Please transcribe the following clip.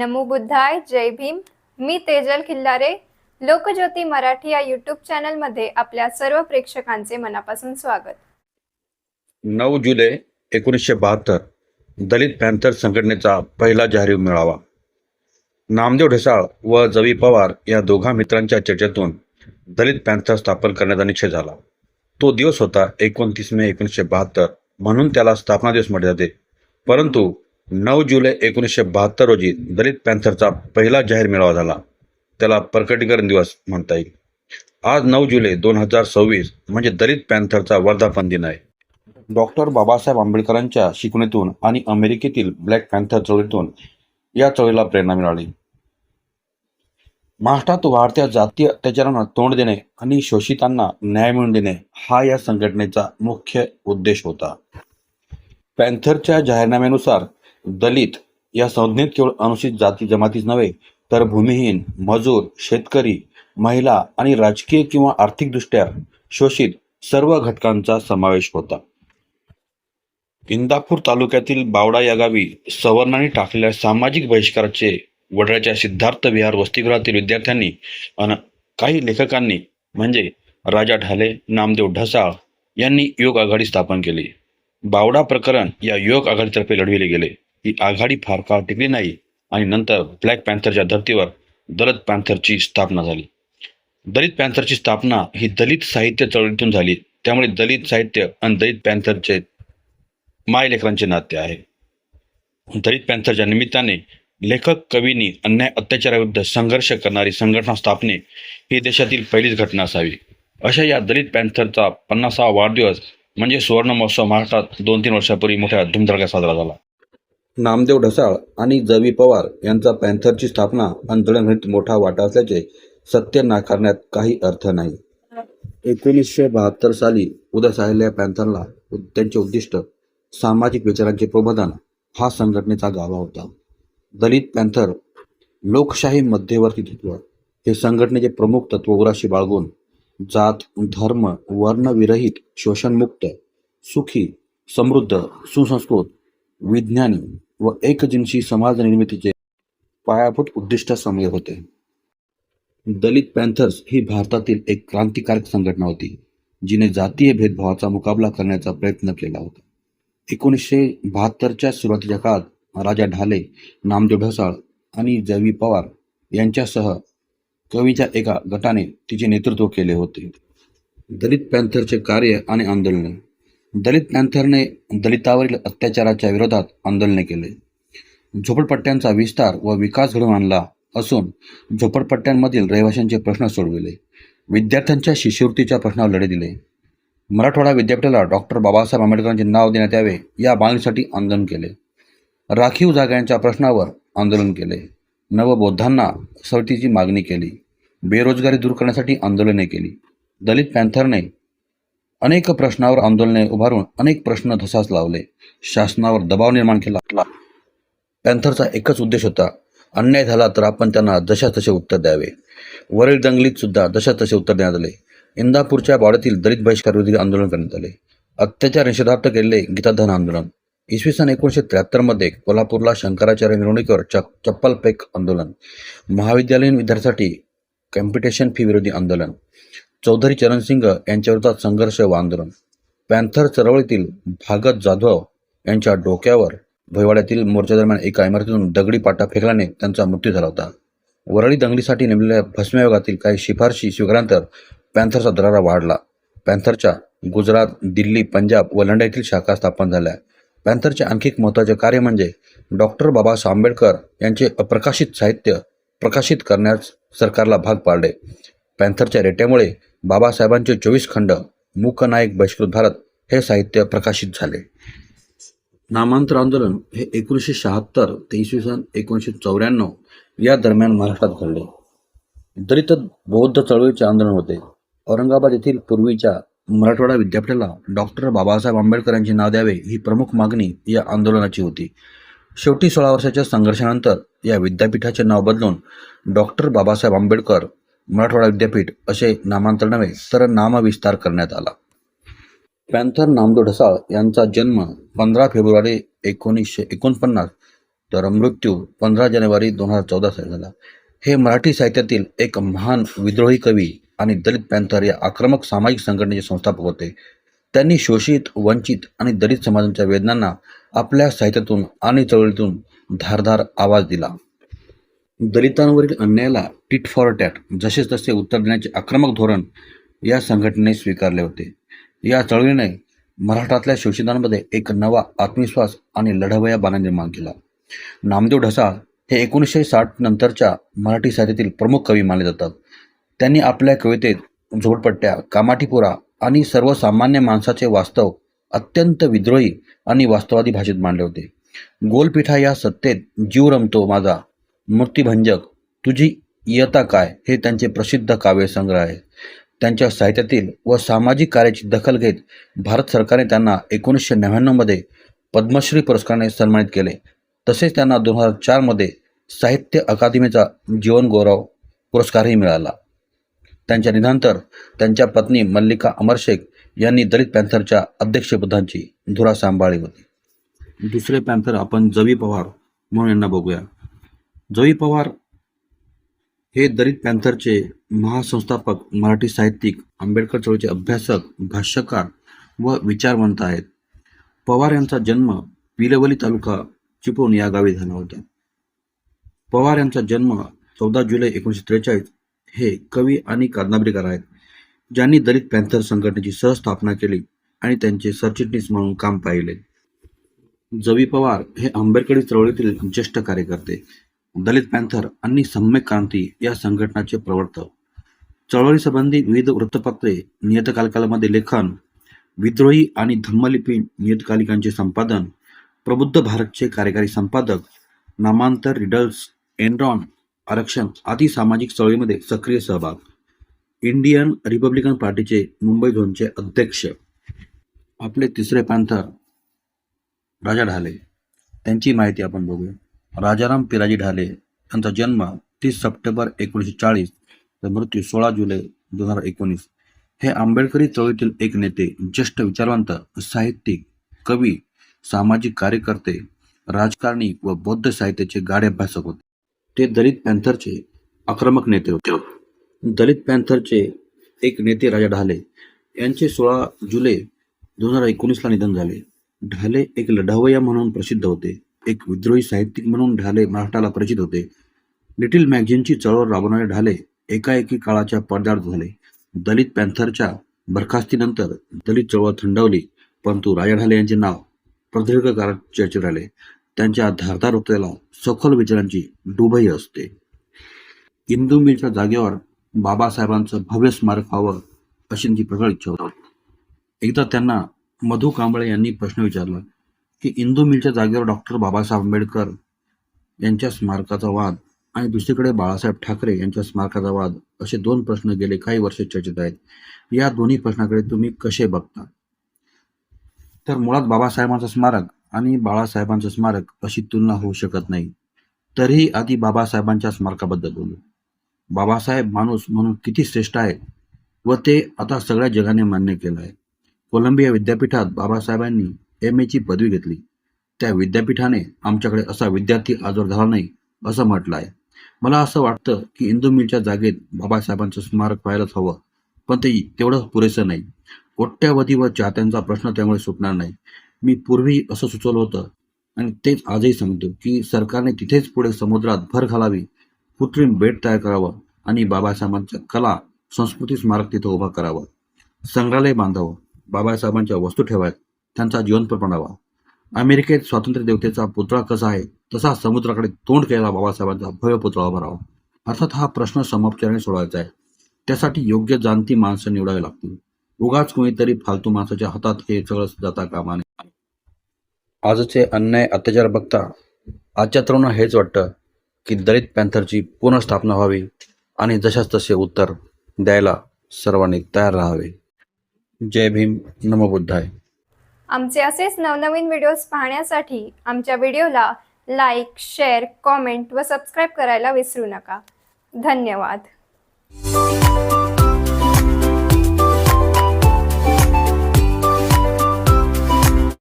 नमो बुद्धाय, जय भीम. मी तेजल खिल्लारे. लोकज्योती मराठी या यूट्यूब चॅनलमध्ये आपल्या सर्व प्रेक्षकांचे मनापासून स्वागत. 9 जुलै 1972 दलित पॅन्थर संघटनेचा पहिला जाहीर मेळावा. नामदेव ढसाळ व जवी पवार या दोघा मित्रांच्या चर्चेतून दलित पॅन्थर स्थापन करण्याचा निश्चय झाला. तो दिवस होता 29 मे 1972, म्हणून त्याला स्थापना दिवस म्हटले जाते. परंतु 9 जुलै 1972 रोजी दलित पॅन्थरचा पहिला जाहीर मेळावा झाला. त्याला प्रकटीकरण दिवस म्हणता येईल. आज 9 जुलै 2026 म्हणजे दलित पॅन्थरचा वर्धापन दिन आहे. डॉक्टर बाबासाहेब आंबेडकरांच्या शिकवणीतून आणि अमेरिकेतील ब्लॅक पॅन्थर चळवळीतून या चळवळीला प्रेरणा मिळाली. महाराष्ट्रात वाढत्या जातीय अत्याचारांना तोंड देणे आणि शोषितांना न्याय मिळवून देणे हा या संघटनेचा मुख्य उद्देश होता. पॅन्थरच्या जाहीरनाम्यानुसार दलित या संज्ञेत केवळ अनुसूचित जाती जमातीच नव्हे तर भूमिहीन, मजूर, शेतकरी, महिला आणि राजकीय किंवा आर्थिकदृष्ट्या शोषित सर्व घटकांचा समावेश होता. इंदापूर तालुक्यातील बावडा या गावी सवर्णांनी टाकलेल्या सामाजिक बहिष्काराचे वडळ्याच्या सिद्धार्थ विहार वसतिगृहातील विद्यार्थ्यांनी आणि काही लेखकांनी म्हणजे राजा ढाले, नामदेव ढसाळ यांनी योग आघाडी स्थापन केली. बावडा प्रकरण या योग आघाडीतर्फे लढविले गेले. ही आघाडी फार काळ टिकली नाही आणि नंतर ब्लॅक पॅन्थरच्या धर्तीवर दलित पॅन्थरची स्थापना झाली. दलित पॅन्थरची स्थापना ही दलित साहित्य चळवळीतून झाली. त्यामुळे दलित साहित्य आणि दलित पॅन्थरचे मायलेकरांचे नाते आहे. दलित पॅन्थरच्या निमित्ताने लेखक कवींनी अन्याय अत्याचाराविरुद्ध संघर्ष करणारी संघटना स्थापने ही देशातील पहिलीच घटना असावी. अशा या दलित पॅन्थरचा 50वा वाढदिवस म्हणजे सुवर्ण महोत्सव महाराष्ट्रात 2-3 वर्षापूर्वी मोठ्या धुमधडाक्यात साजरा झाला. नामदेव ढसाळ आणि जवी पवार यांचा पॅन्थरची स्थापना आणि दळणघडीत मोठा वाटा असल्याचे सत्य नाकारण्यात काही अर्थ नाही. 1972 साली उदयास आलेल्या पॅन्थरला त्यांचे उद्दिष्ट सामाजिक विचारांचे प्रबोधन हा संघटनेचा गाभा होता. दलित पॅन्थर लोकशाही मध्यवर्ती तत्व हे संघटनेचे प्रमुख तत्व उराशी बाळगून जात, धर्म, वर्णविरहित, शोषणमुक्त, सुखी, समृद्ध, सुसंस्कृत, विज्ञानी व एकजिनसी समाज निर्मितीचे पायाभूत उद्दिष्ट समोर होते. दलित पॅन्थर्स ही भारतातील एक क्रांतिकारक संघटना होती जिने जातीय भेदभावाचा मुकाबला करण्याचा प्रयत्न केला होता. 1972च्या सुरुवातीच्या काळात राजा ढाले, नामदेव ढसाळ आणि जवी पवार यांच्यासह कवीच्या एका गटाने तिचे नेतृत्व केले होते. दलित पॅन्थरचे कार्य आणि आंदोलने. दलित पॅन्थरने दलितावरील अत्याचाराच्या विरोधात आंदोलने केले. झोपडपट्ट्यांचा विस्तार व विकास घडवून आणला असून झोपडपट्ट्यांमधील रहिवाशांचे प्रश्न सोडविले. विद्यार्थ्यांच्या शिष्यवृत्तीच्या प्रश्नावर लढे दिले. मराठवाडा विद्यापीठाला डॉक्टर बाबासाहेब आंबेडकरांचे नाव देण्यात यावे या मागणीसाठी आंदोलन केले. राखीव जागांच्या प्रश्नावर आंदोलन केले. नवबौद्धांना सवलतीची मागणी केली. बेरोजगारी दूर करण्यासाठी आंदोलने केली. दलित पॅन्थरने अनेक प्रश्नावर आंदोलने उभारून अनेक प्रश्न धसास लावले. शासनावर दबाव निर्माण केला. पॅन्थरचा एकच उद्देश होता, अन्याय झाला तर आपण त्यांना जशास तसे उत्तर द्यावे. वरील दंगलीत सुद्धा जशास तसे उत्तर देण्यात आले. इंदापूरच्या बावड्यातील दलित बहिष्कार विरोधी आंदोलन करण्यात आले. अत्याचार निषेधार्थ केलेले गीताधन आंदोलन. इसवी सन 1973 कोल्हापूरला शंकराचार्य मिरवणुकीवर चप्पल फेक आंदोलन. महाविद्यालयीन विद्यार्थ्यांसाठी कॅम्पिटेशन फी विरोधी आंदोलन. चौधरी चरणसिंग यांच्या विरोधात संघर्ष व आंदोलन. पॅन्थर चळवळीतील भागत जाधव यांच्या डोक्यावर भोयवाड्यातील मोर्चादरम्यान एका इमारतीतून दगडी पाटा फेकल्याने त्यांचा मृत्यू झाला होता. वरळी दंगलीसाठी नेमलेल्या भस्मायोगातील काही शिफारशी स्वीकारल्यानंतर पॅन्थरचा दरारा वाढला. पॅन्थरच्या गुजरात, दिल्ली, पंजाब व लंडन येथील शाखा स्थापन झाल्या. पॅन्थरचे आणखी एक महत्त्वाचे कार्य म्हणजे डॉक्टर बाबासाहेब आंबेडकर यांचे अप्रकाशित साहित्य प्रकाशित करण्यास सरकारला भाग पाडले. पॅन्थरच्या रेट्यामुळे बाबासाहेबांचे 24 खंड, मूकनायक, बहिष्कृत भारत हे साहित्य प्रकाशित झाले. नामांतर आंदोलन हे 1976 ते इसवी सन 1994 या दरम्यान महाराष्ट्रात घडले. दलित बौद्ध चळवळीचे आंदोलन होते. औरंगाबाद येथील पूर्वीच्या मराठवाडा विद्यापीठाला डॉक्टर बाबासाहेब आंबेडकर यांचे नाव द्यावे ही प्रमुख मागणी या आंदोलनाची होती. शेवटी 16 वर्षाच्या संघर्षानंतर या विद्यापीठाचे नाव बदलून डॉक्टर बाबासाहेब आंबेडकर मराठवाडा विद्यापीठ असे नामांतर नव्हे तर नामविस्तार करण्यात आला. पॅन्थर नामदेव ढसाळ यांचा जन्म 15 फेब्रुवारी 1949 तर मृत्यू 15 जानेवारी 2014 साली झाला. हे मराठी साहित्यातील एक महान विद्रोही कवी आणि दलित पॅंथर या आक्रमक सामाजिक संघटनेचे संस्थापक होते. त्यांनी शोषित, वंचित आणि दलित समाजांच्या वेदनांना आपल्या साहित्यातून आणि चळवळीतून धारदार आवाज दिला. दलितांवरील अन्यायाला टिट फॉर टॅट जसे तसे उत्तर देण्याचे आक्रमक धोरण या संघटनेने स्वीकारले होते. या चळवळीने महाराष्ट्रातल्या शोषितांमध्ये एक नवा आत्मविश्वास आणि लढवया बाणा निर्माण केला. नामदेव ढसाळ हे 1960 नंतरच्या मराठी साहित्यातील प्रमुख कवी मानले जातात. त्यांनी आपल्या कवितेत झोपडपट्ट्या, कामाठीपुरा आणि सर्वसामान्य माणसाचे वास्तव अत्यंत विद्रोही आणि वास्तववादी भाषेत मांडले होते. गोलपिठा या सत्तेत जीव रमतो माझा, मूर्तिभंजक तुझी इयत्ता काय हे त्यांचे प्रसिद्ध काव्यसंग्रह आहे. त्यांच्या साहित्यातील व सामाजिक कार्याची दखल घेत भारत सरकारने त्यांना 1999 मध्ये पद्मश्री पुरस्काराने सन्मानित केले. तसेच त्यांना 2004 मध्ये साहित्य अकादमीचा जीवनगौरव पुरस्कारही मिळाला. त्यांच्या निधनानंतर त्यांच्या पत्नी मल्लिका अमरशेख यांनी दलित पॅंथरच्या अध्यक्षपदाची धुरा सांभाळली होती. दुसरे पॅंथर आपण जवी पवार म्हणून यांना बघूया. जवी पवार हे दलित पॅंथरचे महासंस्थापक, मराठी साहित्यिक, आंबेडकर चळवळीचे अभ्यासक, भाष्यकार व विचारवंत आहेत. पवार यांचा जन्म पिलवली तालुका चिपळूण या गावी झाला होता. पवार यांचा जन्म 14 जुलै 1943 हे कवी आणि कादंबरीकार आहेत, ज्यांनी दलित पॅंथर संघटनेची सहस्थापना केली आणि त्यांचे सरचिटणीस म्हणून काम पाहिले. जवी पवार हे आंबेडकरी चळवळीतील ज्येष्ठ कार्यकर्ते, दलित पॅंथर आणि सम्यक क्रांती या संघटनाचे प्रवर्तक, चळवळीसंबंधी विविध वृत्तपत्रे, नियतकालिकांमध्ये लेखन, विद्रोही आणि धम्मलिपी नियतकालिकांचे संपादन, प्रबुद्ध भारतचे कार्यकारी संपादक, नामांतर, रिडल्स, एनरॉन, आरक्षण आदी सामाजिक चळवळीमध्ये सक्रिय सहभाग, इंडियन रिपब्लिकन पार्टीचे मुंबई झोनचे अध्यक्ष. आपले तिसरे पॅंथर राजा ढाले, त्यांची माहिती आपण बघूया. राजाराम पिराजी ढाले यांचा जन्म 30 सप्टेंबर 1940 तर मृत्यू 16 जुलै 2019. हे आंबेडकरी चळवळीतील एक नेते, ज्येष्ठ विचारवंत, साहित्यिक, कवी, सामाजिक कार्यकर्ते, राजकारणी व बौद्ध साहित्याचे गाढे अभ्यासक होते. ते दलित पॅंथरचे आक्रमक नेते होते. दलित पॅंथरचे एक नेते राजा ढाले यांचे 16 जुलै 2019 निधन झाले. ढाले एक लढवय्या म्हणून प्रसिद्ध होते. एक विद्रोही साहित्यिक म्हणून ढाले महाराष्ट्राला परिचित होते. लिटिल मॅगझिनची चळवळ राबवणारे ढाले एकाएकी काळाच्या पडद्याआड झाले. दलित पॅंथरच्या बरखास्तीनंतर दलित चळवळ थंडावली, परंतु राजा ढाले यांचे नाव प्रदीर्घ काळ चर्चेत राहिले. त्यांच्या धारदार वक्तव्याला सखोल विचारांची डुबही असते. इंदू मिलच्या जागेवर बाबासाहेबांचं भव्य स्मारक व्हावं अशी त्यांची प्रबळ इच्छा होती. एकदा त्यांना मधु कांबळे यांनी प्रश्न विचारला की इंदू मिलच्या जागेवर डॉक्टर बाबासाहेब आंबेडकर यांच्या स्मारकाचा वाद आणि दुसरीकडे बाळासाहेब ठाकरे यांच्या स्मारकाचा वाद असे दोन प्रश्न गेले काही वर्षे चर्चेत आहेत. या दोन्ही प्रश्नाकडे तुम्ही कसे बघता? तर मुळात बाबासाहेबांचं स्मारक आणि बाळासाहेबांचं स्मारक अशी तुलना होऊ शकत नाही. तरीही आधी बाबासाहेबांच्या स्मारकाबद्दल बोलू. बाबासाहेब माणूस म्हणून किती श्रेष्ठ आहे व ते आता सगळ्या जगाने मान्य केलं आहे. कोलंबिया विद्यापीठात बाबासाहेबांनी MA ची पदवी घेतली. त्या विद्यापीठाने आमच्याकडे असा विद्यार्थी आजवर झाला नाही असं म्हटलं आहे. मला असं वाटतं की इंदू मिलच्या जागेत बाबासाहेबांचं स्मारक व्हायलाच हवं, पण ते तेवढं पुरेसं नाही. कोट्यावधी व चाहत्यांचा प्रश्न त्यामुळे सुटणार नाही. मी पूर्वी असं सुचवलं होतं आणि तेच आजही सांगतो की सरकारने तिथेच पुढे समुद्रात भर घालावी, कृत्रिम बेट तयार करावं आणि बाबासाहेबांच्या कला संस्कृती स्मारक तिथं उभा करावं. संग्रहालय बांधावं, बाबासाहेबांच्या वस्तू ठेवाव्यात, त्यांचा जीवनपट बनावा. अमेरिकेत स्वातंत्र्य देवतेचा पुतळा कसा आहे तसा समुद्राकडे तोंड केलेला बाबासाहेबांचा भव्य पुतळा उभा राहावा. अर्थात हा प्रश्न समाप्तीने सोडवायचा आहे. त्यासाठी योग्य जाणती माणसं निवडावी लागतील. उगाच कोणीतरी फालतू माणसाच्या हातात हे सगळं जाता कामा नये. आजचे अन्याय अत्याचार बघता आजच्या तरुणांना हेच वाटतं की दलित पॅंथरची पुनर्स्थापना व्हावी आणि जशाच तसे उत्तर द्यायला सर्वांनी तयार राहावे. जय भीम, नमो बुद्धाय. आमचे असेच नवनवीन व्हिडिओज पाहण्यासाठी आमच्या व्हिडिओला लाईक, शेअर, कॉमेंट व सबस्क्राईब करायला विसरू नका. धन्यवाद.